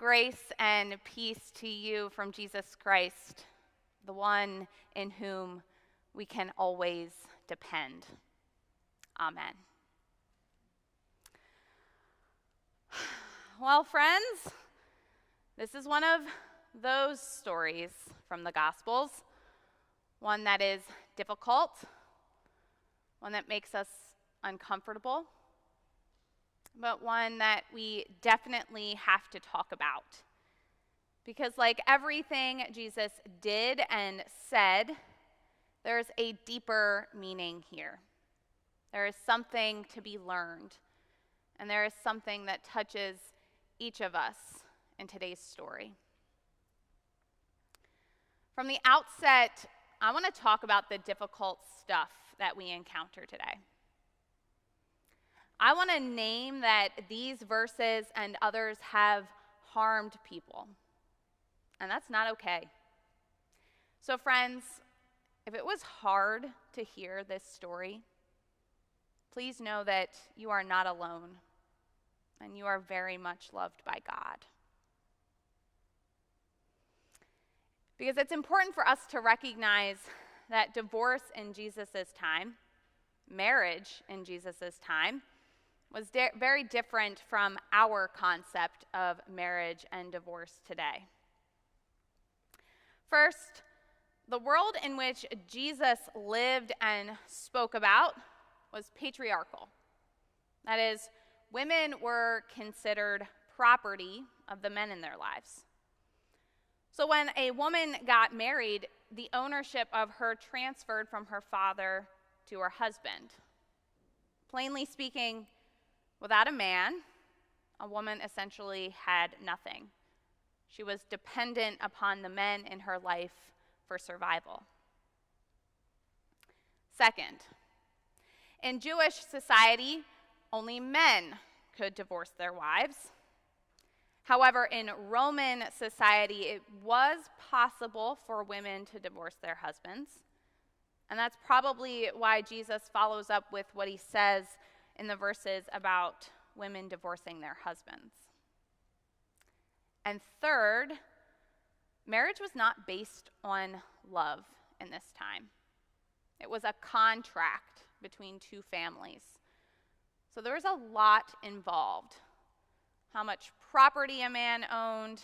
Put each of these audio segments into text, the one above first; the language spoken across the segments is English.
Grace and peace to you from Jesus Christ, the one in whom we can always depend. Amen. Well, friends, this is one of those stories from the Gospels, one that is difficult, one that makes us uncomfortable, but one that we definitely have to talk about. Because like everything Jesus did and said, there's a deeper meaning here. There is something to be learned, and there is something that touches each of us in today's story. From the outset, I want to talk about the difficult stuff that we encounter today. I want to name that these verses and others have harmed people, and that's not okay. So friends, if it was hard to hear this story, please know that you are not alone, and you are very much loved by God. Because it's important for us to recognize that divorce in Jesus' time, marriage in Jesus' time, was very different from our concept of marriage and divorce today. First, the world in which Jesus lived and spoke about was patriarchal. That is, women were considered property of the men in their lives. So when a woman got married, the ownership of her transferred from her father to her husband. Plainly speaking, without a man, a woman essentially had nothing. She was dependent upon the men in her life for survival. Second, in Jewish society, only men could divorce their wives. However, in Roman society, it was possible for women to divorce their husbands. And that's probably why Jesus follows up with what he says in the verses about women divorcing their husbands. And third, marriage was not based on love in this time. It was a contract between two families. So there was a lot involved. How much property a man owned,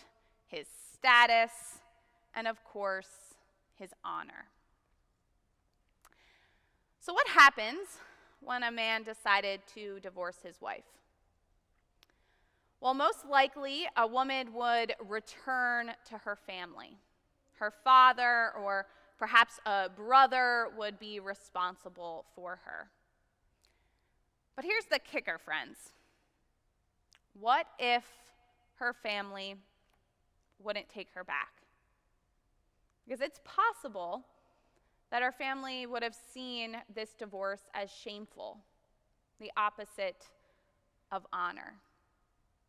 his status, and of course, his honor. So what happens when a man decided to divorce his wife? Well, most likely, a woman would return to her family. Her father or perhaps a brother would be responsible for her. But here's the kicker, friends. What if her family wouldn't take her back? Because it's possible that her family would have seen this divorce as shameful, the opposite of honor.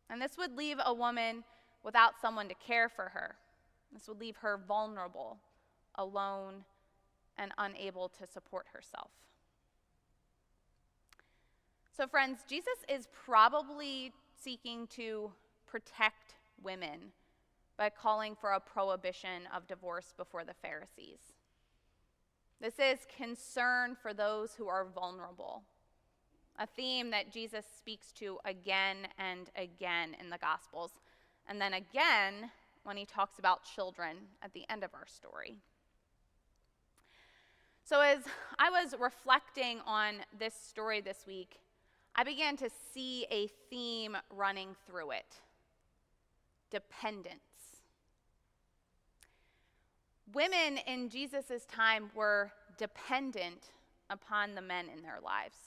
And this would leave a woman without someone to care for her. This would leave her vulnerable, alone, and unable to support herself. So friends, Jesus is probably seeking to protect women by calling for a prohibition of divorce before the Pharisees. This is concern for those who are vulnerable, a theme that Jesus speaks to again and again in the Gospels, and then again when he talks about children at the end of our story. So as I was reflecting on this story this week, I began to see a theme running through it: dependence. Women in Jesus' time were dependent upon the men in their lives.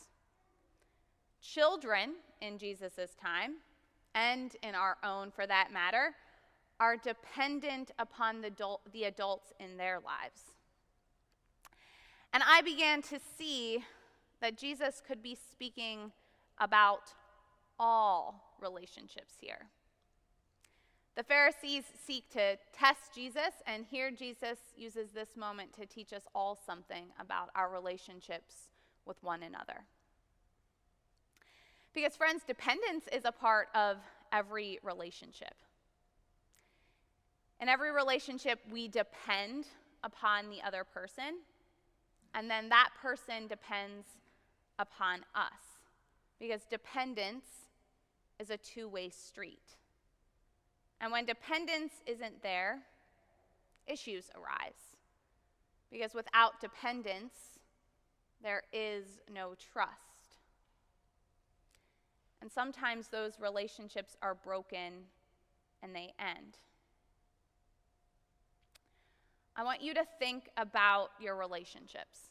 Children in Jesus' time, and in our own for that matter, are dependent upon the adults in their lives. And I began to see that Jesus could be speaking about all relationships here. The Pharisees seek to test Jesus, and here Jesus uses this moment to teach us all something about our relationships with one another. Because friends, dependence is a part of every relationship. In every relationship, we depend upon the other person, and then that person depends upon us, because dependence is a two-way street. And when dependence isn't there, issues arise, because without dependence, there is no trust. And sometimes those relationships are broken and they end. I want you to think about your relationships.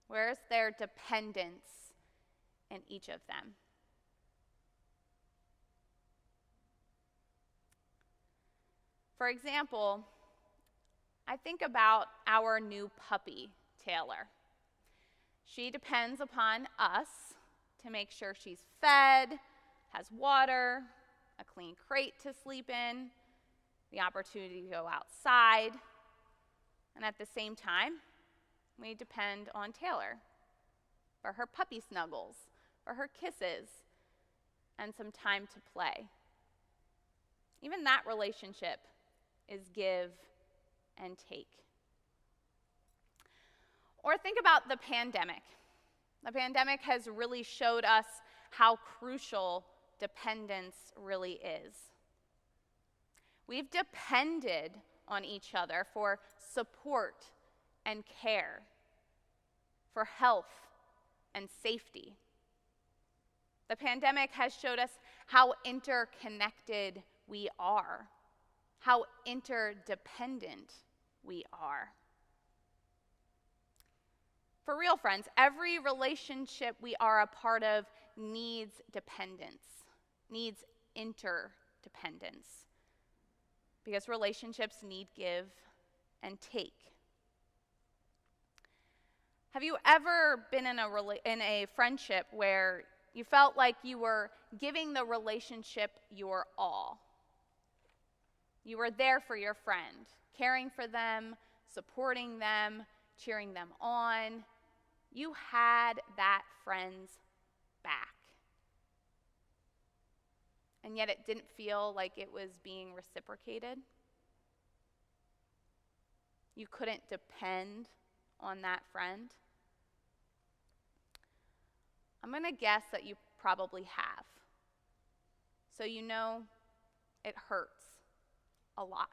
Where is there dependence in each of them? For example, I think about our new puppy, Taylor. She depends upon us to make sure she's fed, has water, a clean crate to sleep in, the opportunity to go outside, and at the same time, we depend on Taylor for her puppy snuggles, for her kisses, and some time to play. Even that relationship is give and take. Or think about the pandemic. The pandemic has really showed us how crucial dependence really is. We've depended on each other for support and care, for health and safety. The pandemic has showed us how interconnected we are, how interdependent we are. For real, friends, every relationship we are a part of needs dependence, needs interdependence, because relationships need give and take. Have you ever been in a friendship where you felt like you were giving the relationship your all? You were there for your friend, caring for them, supporting them, cheering them on. You had that friend's back. And yet it didn't feel like it was being reciprocated. You couldn't depend on that friend. I'm going to guess that you probably have. So you know it hurts a lot.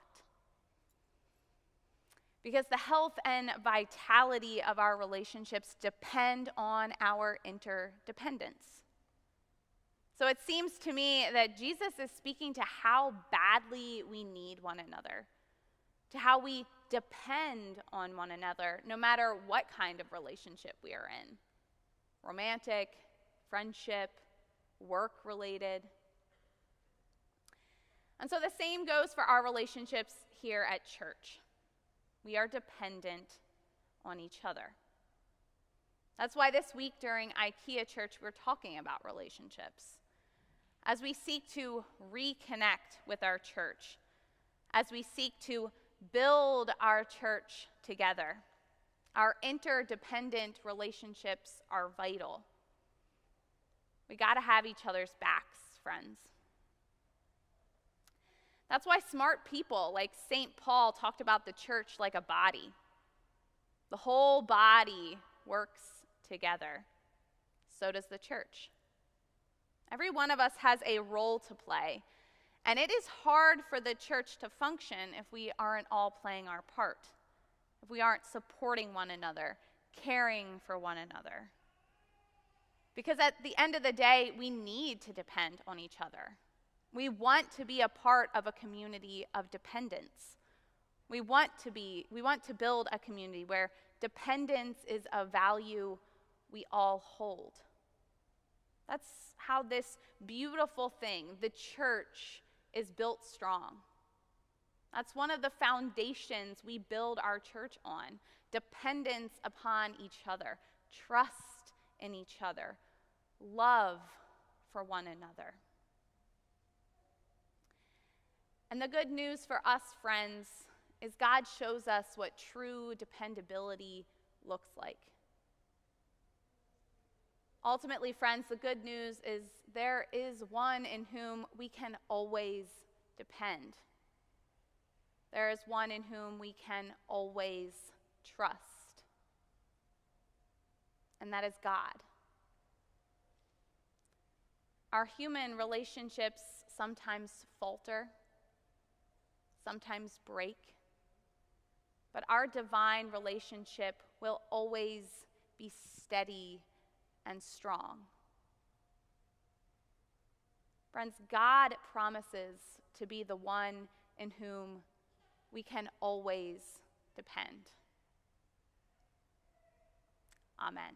Because the health and vitality of our relationships depend on our interdependence. So it seems to me that Jesus is speaking to how badly we need one another, to how we depend on one another, no matter what kind of relationship we are in. Romantic, friendship, work-related. And so the same goes for our relationships here at church. We are dependent on each other. That's why this week during Ikea Church, we're talking about relationships. As we seek to reconnect with our church, as we seek to build our church together, our interdependent relationships are vital. We got to have each other's backs, friends. That's why smart people like St. Paul talked about the church like a body. The whole body works together. So does the church. Every one of us has a role to play, and it is hard for the church to function if we aren't all playing our part, if we aren't supporting one another, caring for one another. Because at the end of the day, we need to depend on each other. We want to be a part of a community of dependence. We want to build a community where dependence is a value we all hold. That's how this beautiful thing, the church, is built strong. That's one of the foundations we build our church on. Dependence upon each other, trust in each other, love for one another. And the good news for us, friends, is God shows us what true dependability looks like. Ultimately, friends, the good news is there is one in whom we can always depend. there is one in whom we can always trust, and that is God. Our human relationships sometimes falter, sometimes break, but our divine relationship will always be steady and strong. Friends, God promises to be the one in whom we can always depend. Amen.